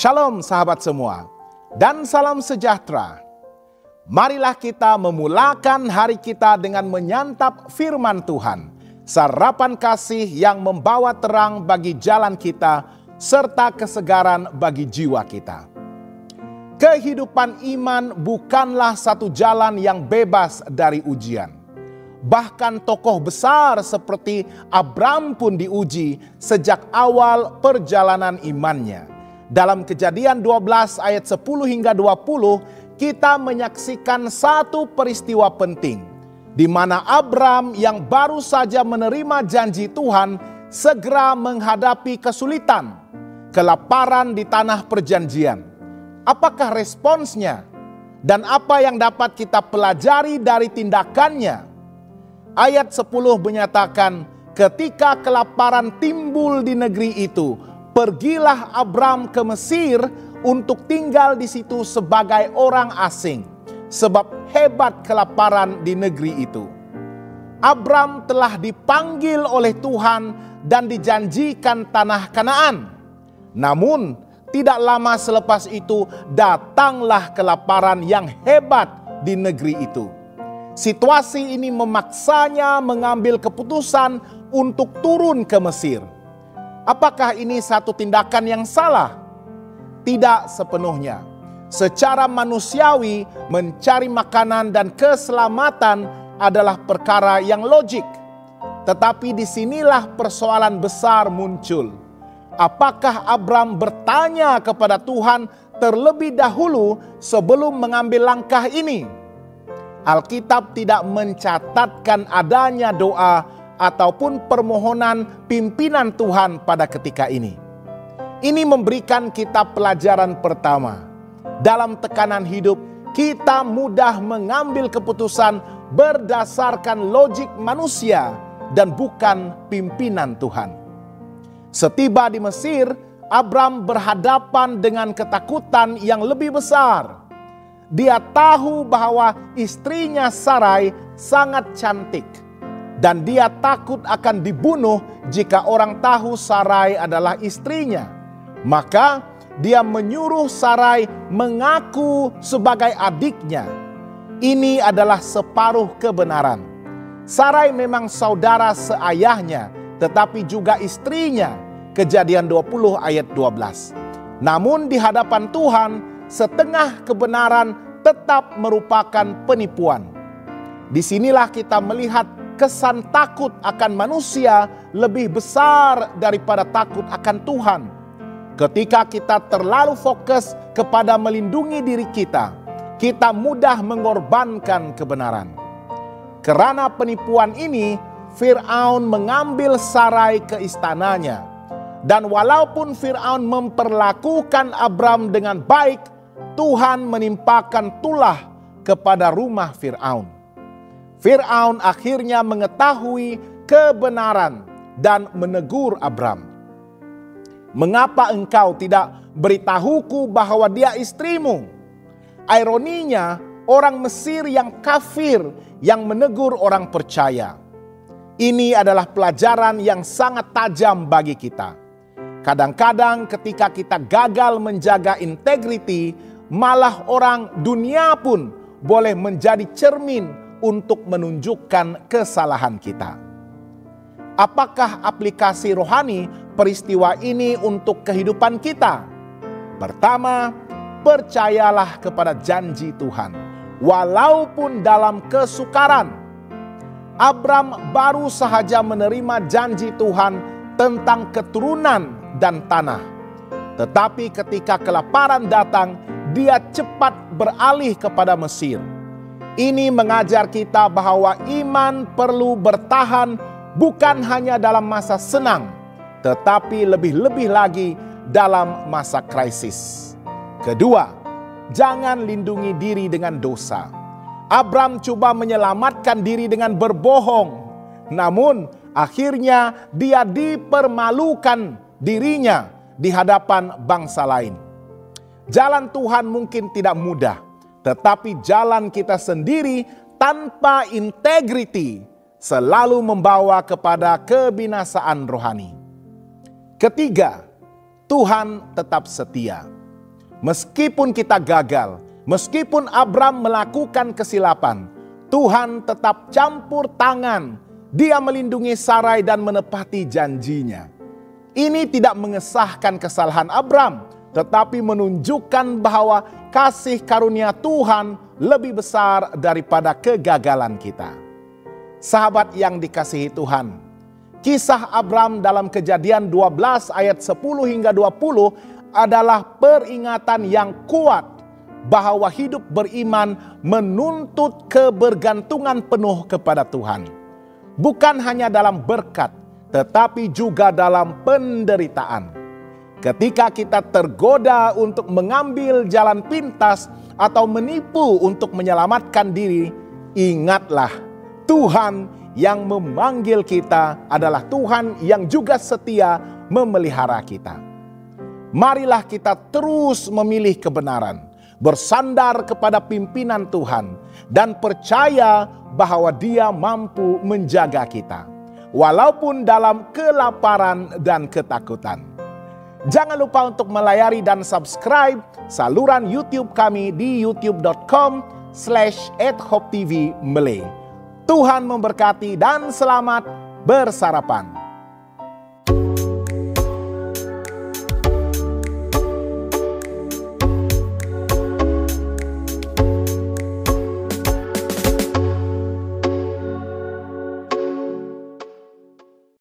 Shalom sahabat semua, dan salam sejahtera. Marilah kita memulakan hari kita dengan menyantap firman Tuhan, sarapan kasih yang membawa terang bagi jalan kita, serta kesegaran bagi jiwa kita. Kehidupan iman bukanlah satu jalan yang bebas dari ujian. Bahkan tokoh besar seperti Abram pun diuji sejak awal perjalanan imannya. Dalam Kejadian 12 ayat 10 hingga 20, kita menyaksikan satu peristiwa penting, di mana Abram yang baru saja menerima janji Tuhan segera menghadapi kesulitan, kelaparan di tanah perjanjian. Apakah responsnya? Dan apa yang dapat kita pelajari dari tindakannya? Ayat 10 menyatakan, ketika kelaparan timbul di negeri itu, pergilah Abram ke Mesir untuk tinggal di situ sebagai orang asing, sebab hebat kelaparan di negeri itu. Abram telah dipanggil oleh Tuhan dan dijanjikan tanah Kanaan. Namun, tidak lama selepas itu datanglah kelaparan yang hebat di negeri itu. Situasi ini memaksanya mengambil keputusan untuk turun ke Mesir. Apakah ini satu tindakan yang salah? Tidak sepenuhnya. Secara manusiawi, mencari makanan dan keselamatan adalah perkara yang logik. Tetapi disinilah persoalan besar muncul. Apakah Abram bertanya kepada Tuhan terlebih dahulu sebelum mengambil langkah ini? Alkitab tidak mencatatkan adanya doa ataupun permohonan pimpinan Tuhan pada ketika ini. Ini memberikan kita pelajaran pertama. Dalam tekanan hidup, kita mudah mengambil keputusan berdasarkan logik manusia dan bukan pimpinan Tuhan. Setiba di Mesir, Abram berhadapan dengan ketakutan yang lebih besar. Dia tahu bahwa istrinya Sarai sangat cantik. Dan dia takut akan dibunuh jika orang tahu Sarai adalah istrinya. Maka dia menyuruh Sarai mengaku sebagai adiknya. Ini adalah separuh kebenaran. Sarai memang saudara seayahnya, tetapi juga istrinya. Kejadian 20 ayat 12. Namun di hadapan Tuhan, setengah kebenaran tetap merupakan penipuan. Disinilah kita melihat kesan takut akan manusia lebih besar daripada takut akan Tuhan. Ketika kita terlalu fokus kepada melindungi diri kita, kita mudah mengorbankan kebenaran. Karena penipuan ini, Fir'aun mengambil Sarai ke istananya. Dan walaupun Fir'aun memperlakukan Abram dengan baik, Tuhan menimpakan tulah kepada rumah Fir'aun. Fir'aun akhirnya mengetahui kebenaran dan menegur Abram. Mengapa engkau tidak beritahuku bahwa dia istrimu? Ironinya, orang Mesir yang kafir yang menegur orang percaya. Ini adalah pelajaran yang sangat tajam bagi kita. Kadang-kadang ketika kita gagal menjaga integriti, malah orang dunia pun boleh menjadi cermin untuk menunjukkan kesalahan kita. Apakah aplikasi rohani peristiwa ini untuk kehidupan kita? Pertama, percayalah kepada janji Tuhan, walaupun dalam kesukaran. Abram baru saja menerima janji Tuhan tentang keturunan dan tanah. Tetapi ketika kelaparan datang, dia cepat beralih kepada Mesir. Ini mengajar kita bahwa iman perlu bertahan bukan hanya dalam masa senang, tetapi lebih-lebih lagi dalam masa krisis. Kedua, jangan lindungi diri dengan dosa. Abram coba menyelamatkan diri dengan berbohong, namun akhirnya dia dipermalukan dirinya di hadapan bangsa lain. Jalan Tuhan mungkin tidak mudah, tetapi jalan kita sendiri tanpa integriti selalu membawa kepada kebinasaan rohani. Ketiga, Tuhan tetap setia. Meskipun kita gagal, meskipun Abram melakukan kesilapan, Tuhan tetap campur tangan. Dia melindungi Sarai dan menepati janjinya. Ini tidak mengesahkan kesalahan Abram, tetapi menunjukkan bahwa kasih karunia Tuhan lebih besar daripada kegagalan kita. Sahabat yang dikasihi Tuhan, kisah Abram dalam Kejadian 12 ayat 10 hingga 20 adalah peringatan yang kuat bahwa hidup beriman menuntut kebergantungan penuh kepada Tuhan. Bukan hanya dalam berkat, tetapi juga dalam penderitaan. Ketika kita tergoda untuk mengambil jalan pintas atau menipu untuk menyelamatkan diri, ingatlah Tuhan yang memanggil kita adalah Tuhan yang juga setia memelihara kita. Marilah kita terus memilih kebenaran, bersandar kepada pimpinan Tuhan, dan percaya bahwa Dia mampu menjaga kita, walaupun dalam kelaparan dan ketakutan. Jangan lupa untuk melayari dan subscribe saluran YouTube kami di youtube.com/@hopetv Malay. Tuhan memberkati dan selamat bersarapan.